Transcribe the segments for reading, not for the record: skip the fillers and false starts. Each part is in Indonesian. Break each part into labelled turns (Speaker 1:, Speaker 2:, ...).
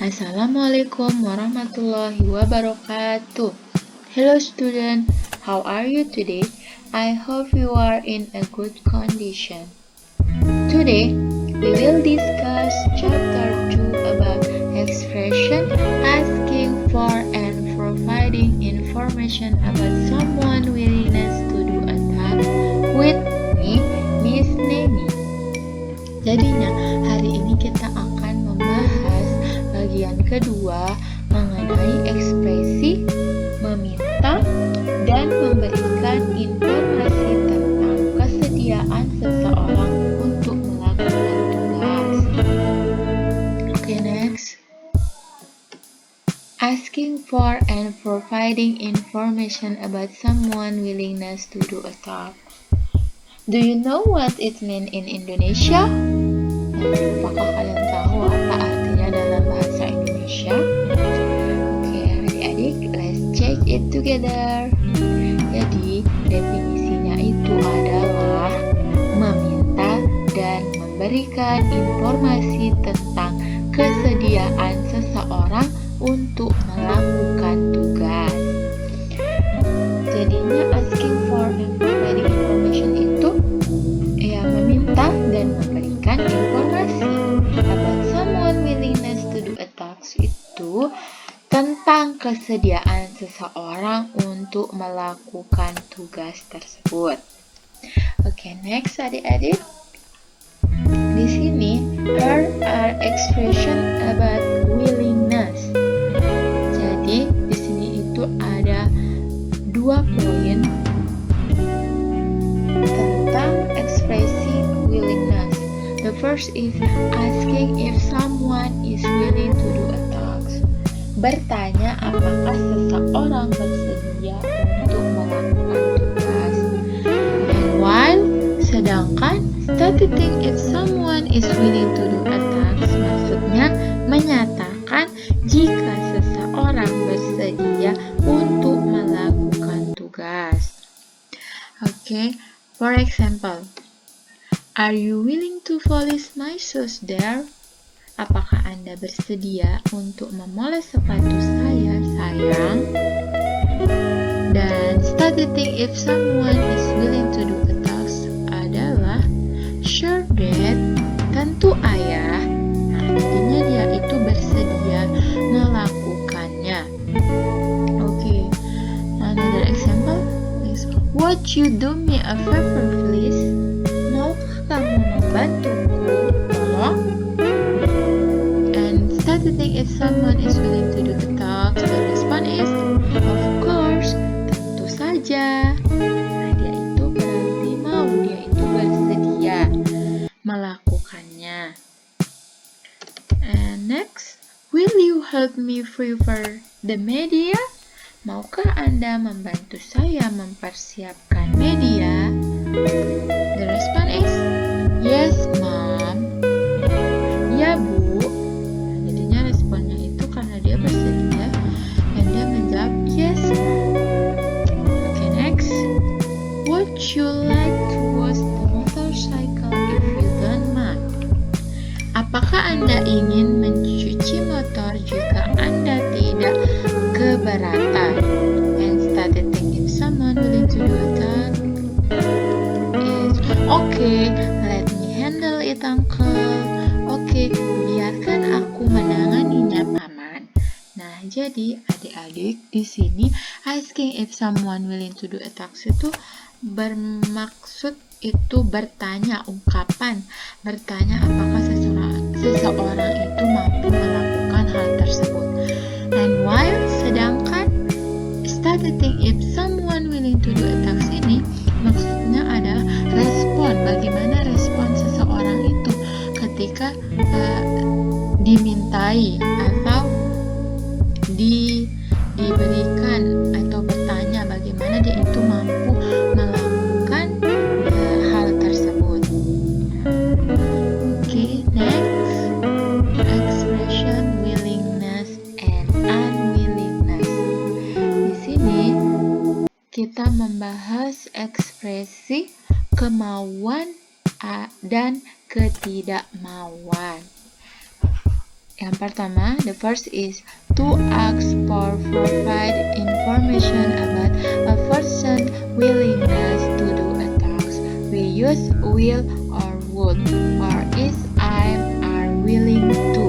Speaker 1: Assalamualaikum warahmatullahi wabarakatuh. Hello student, how are you today? I hope you are in a good condition. Today, we will discuss chapter 2 about expression asking for and providing information about someone's willingness to do a task with me, Miss Neni. Jadinya, hari ini kita akan membahas bagian kedua mengenai ekspresi meminta dan memberikan informasi tentang kesediaan seseorang untuk melakukan tugas. Okay, next. Asking for and providing information about someone's willingness to do a task. Do you know what it means in Indonesia? Apakah kalian tahu apa artinya dalam bahasa Indonesia? Oke, adik-adik, let's check it together. Jadi, definisinya itu adalah meminta dan memberikan informasi tentang kesediaan seseorang untuk melakukan tugas. Jadinya asking for and providing information itu meminta dan memberikan informasi about someone willingness to do a task itu tentang kesediaan seseorang untuk melakukan tugas tersebut. Oke, next adik-adik. Di sini there are expression about willingness. Jadi di sini itu ada 2 poin tentang ekspresi willingness. The first is asking if someone is willing to do a task. Bertanya apakah seseorang bersedia untuk melakukan tugas. And while, sedangkan stating if someone is willing to do a task maksudnya menyatakan jika seseorang bersedia untuk melakukan tugas. Okay, for example, are you willing to polish my shoes there? Apakah Anda bersedia untuk memoles sepatu saya, sayang? Dan stating if someone is willing to do a task adalah sure dad, tentu ayah. Nah, artinya dia itu bersedia melakukannya. Okay, another example is would you do me a favor please? Maukah kamu membantuku? Tolong. And stating if someone is willing to do the task, the response is of course, tentu saja. Nah, dia itu berarti mau, dia itu bersedia melakukannya. And next, will you help me prepare the media? Maukah Anda membantu saya mempersiapkan media? The response is yes, mom. Ya, Bu. Jadinya responnya itu karena dia bersedia dan dia menjawab yes, mom. Okay, next. Would you like to wash the motorcycle if you don't mind? Apakah Anda ingin mencuci motor jika Anda tidak keberatan? And stating if someone willing to do that is okay, let me handle it, uncle. Oke, biarkan aku menanganinya, paman. Nah, jadi adik-adik di sini asking if someone willing to do a task itu bermaksud itu bertanya, ungkapan bertanya apakah seseorang itu mampu melakukan hal tersebut. And while, sedangkan stating if someone willing to do a task ini maksudnya adalah respon, bagaimana respon seseorang itu ketika dimintai atau diberikan atau bertanya bagaimana dia itu mampu melakukan hal tersebut. Okay, next, expression willingness and unwillingness. Di sini kita membahas ekspresi kemauan dan ketidakmauan. Yang pertama, the first is to ask for provide information about a person's willingness to do a task. We use will or would or is I'm are willing to.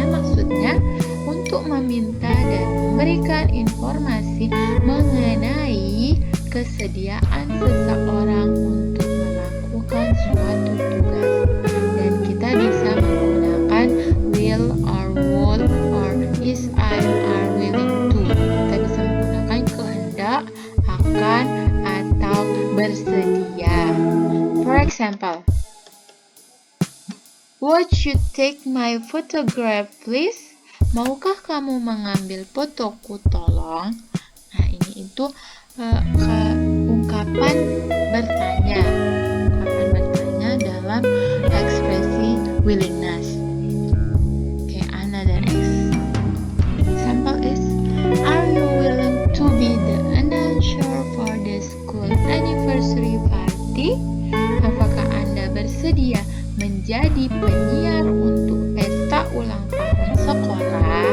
Speaker 1: Maksudnya untuk meminta dan memberikan informasi mengenai kesediaan seseorang untuk melakukan suatu tugas. Dan kita bisa menggunakan will or would or is I are willing to. Kita bisa menggunakan kehendak, akan, atau bersedia. For example, would you take my photograph please? Maukah kamu mengambil fotoku tolong? Nah, ini itu ungkapan bertanya. Ungkapan bertanya dalam ekspresi willingness. Okay, another example is, are you willing to be the announcer for the school anniversary party? Apakah Anda bersedia menjadi penyiar untuk pesta ulang tahun sekolah?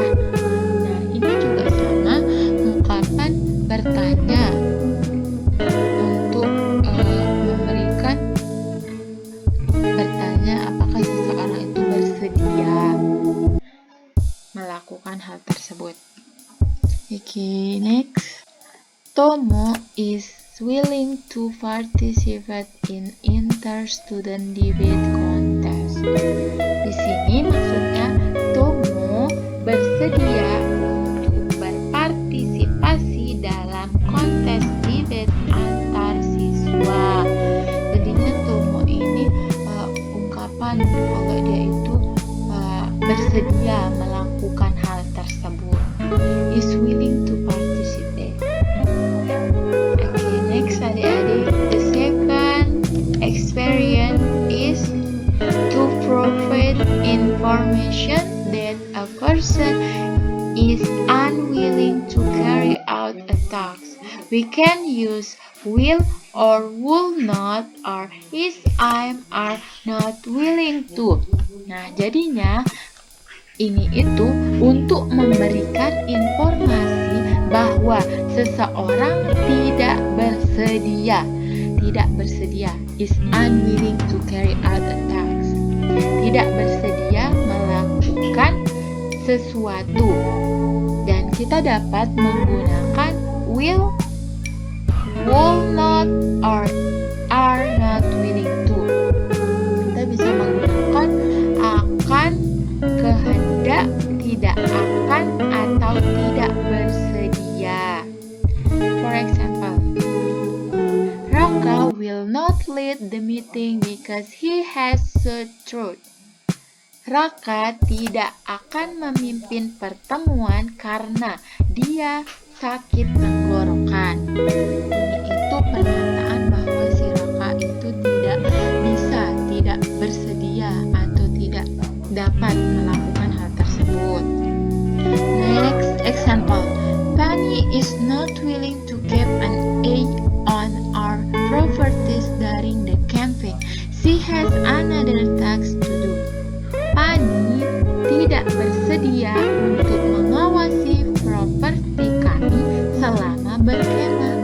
Speaker 1: Nah, ini juga sama, ungkapan bertanya untuk memberikan bertanya apakah seseorang itu bersedia melakukan hal tersebut. Okay, next. Tomo is willing to participate in inter-student debate contest. Di sini maksudnya Tomo bersedia untuk berpartisipasi dalam kontes debate antar siswa. Jadinya Tomo ini ungkapan kalau dia itu bersedia melakukan hal tersebut. Is willing to participate. Okay, next adik-adik, the second experience is to provide information that a person is unwilling to carry out a task. We can use will or will not or is I'm are not willing to. Nah, jadinya ini itu untuk memberikan informasi bahwa seseorang tidak bersedia. Tidak bersedia is unwilling to carry out a task. Tidak bersedia melakukan sesuatu. Dan kita dapat menggunakan will not, or are not willing to. Kita bisa menggunakan akan, kehendak, tidak akan, atau tidak bersedia. For example, Raka will not lead the meeting because he has sore throat. Raka tidak akan memimpin pertemuan karena dia sakit tenggorokan. Ini itu pernyataan bahwa si Raka itu tidak bisa, tidak bersedia, atau tidak dapat melakukan hal tersebut. Next example, Penny is not willing to keep an eye on our properties during the camping. She has another task to do. Penny tidak bersedia untuk mengawasi properti kami selama berkemah.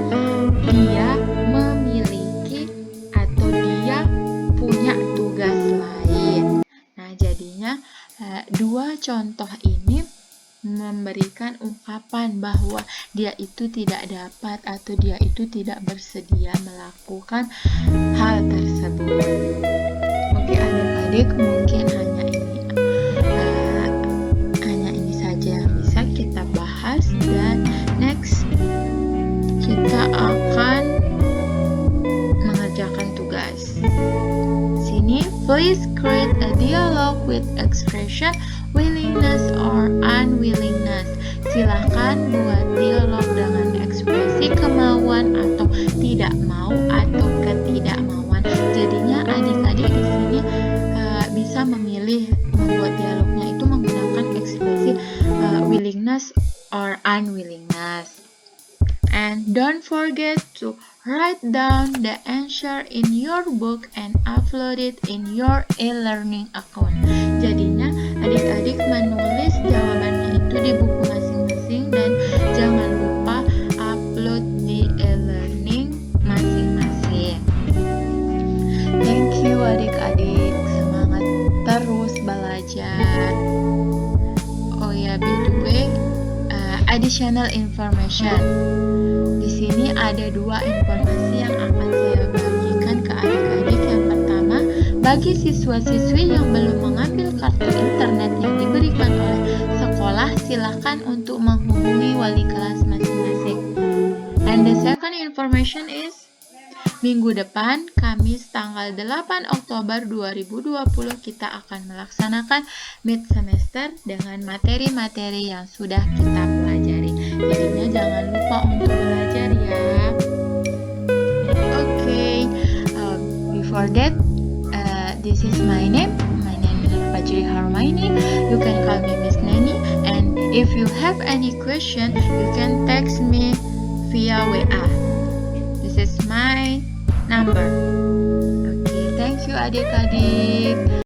Speaker 1: Dia memiliki atau dia punya tugas lain. Nah, jadinya dua contoh ini memberikan ungkapan bahwa dia itu tidak dapat atau dia itu tidak bersedia melakukan hal tersebut. Oke, adik-adik, mungkin hanya ini saja yang bisa kita bahas, dan next kita akan mengerjakan tugas. Sini, please create a dialogue with expression willingness or unwillingness. Silakan buat dialog dengan ekspresi kemauan atau tidak mau atau ketidakmauan. Jadinya adik-adik di sini bisa memilih membuat dialognya itu menggunakan ekspresi willingness or unwillingness. And don't forget to write down the answer in your book and upload it in your e-learning account. Jadinya Adik-adik menulis jawabannya itu di buku masing-masing dan jangan lupa upload di e-learning masing-masing. Thank you adik-adik, semangat terus belajar. Oh ya, by the way, additional information. Di sini ada 2 informasi yang akan saya bagikan ke adik-adik. Yang pertama, bagi siswa-siswi yang belum mengambil kartu internet yang diberikan oleh sekolah, silakan untuk menghubungi wali kelas masing-masing. And the second information is, minggu depan, Kamis tanggal 8 Oktober 2020, kita akan melaksanakan mid semester dengan materi-materi yang sudah kita pelajari. Jadinya jangan lupa untuk belajar ya. Okay, before that, this is my name. My name is Fajri Harmaini. You can call me Miss Nani. And if you have any question, you can text me via WA. This is my number. Okay, thank you adik-adik.